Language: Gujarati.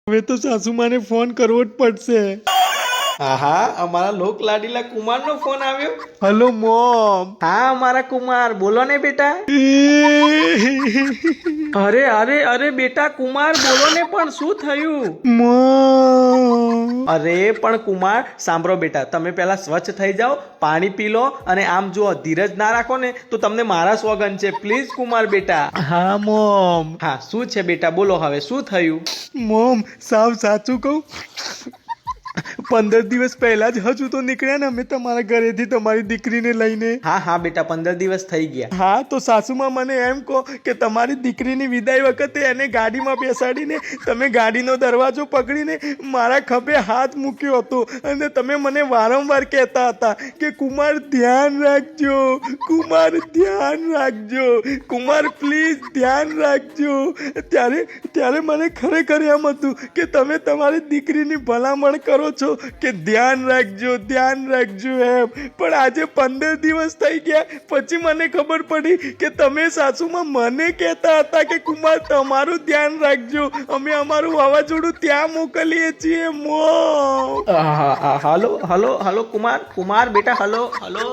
હવે તો સાસુમાને ફોન કરવો જ પડશે. આહા, અમારા લોક લાડીલા કુમારનો ફોન આવ્યો. Hello mom. હા અમારા કુમાર, બોલો ને બેટા. અરે અરે અરે બેટા કુમાર બોલો ને, પણ શું થયું? મોમ. અરે પણ કુમાર સાંભળો બેટા, તમે પહેલા સ્વચ્છ થઈ જાઓ, પાણી પી લો, અને આમ જુઓ ધીરજ ના રાખો ને તો તમને મારા સોગન છે. પ્લીઝ કુમાર બેટા. હા મોમ. હા શું છે બેટા, બોલો હવે શું થયું? મોમ સાવ સાચું કહું, 15 દિવસ પહેલા જ હજુ તો નીકળ્યા ને અમે તમારા ઘરેથી તમારી દીકરીને લઈને. હા હા બેટા, 15 દિવસ થઈ ગયા. હા તો સાસુમાં મને એમ કહો કે તમારી દીકરીની વિદાય વખતે એને ગાડીમાં બેસાડીને તમે ગાડીનો દરવાજો પકડીને મારા ખભે હાથ મૂક્યો હતો, અને તમે મને વારંવાર કહેતા હતા કે કુમાર ધ્યાન રાખજો, કુમાર ધ્યાન રાખજો, કુમાર પ્લીઝ ધ્યાન રાખજો. ત્યારે મને ખરેખર એમ હતું કે તમે તમારી દીકરીની ભલામણ કરો છો કે ધ્યાન રાખજો એમ. પણ આજે 15 દિવસ થઈ ગયા પછી મને ખબર પડી કે તમે સાસુમાં મને કહેતા હતા કે કુમાર તમારું ધ્યાન રાખજો, અમે અમારું વાવાઝોડું ત્યાં મોકલીએ છીએ. મો hello hello hello Kumar, Kumar બેટા, હલો હલો.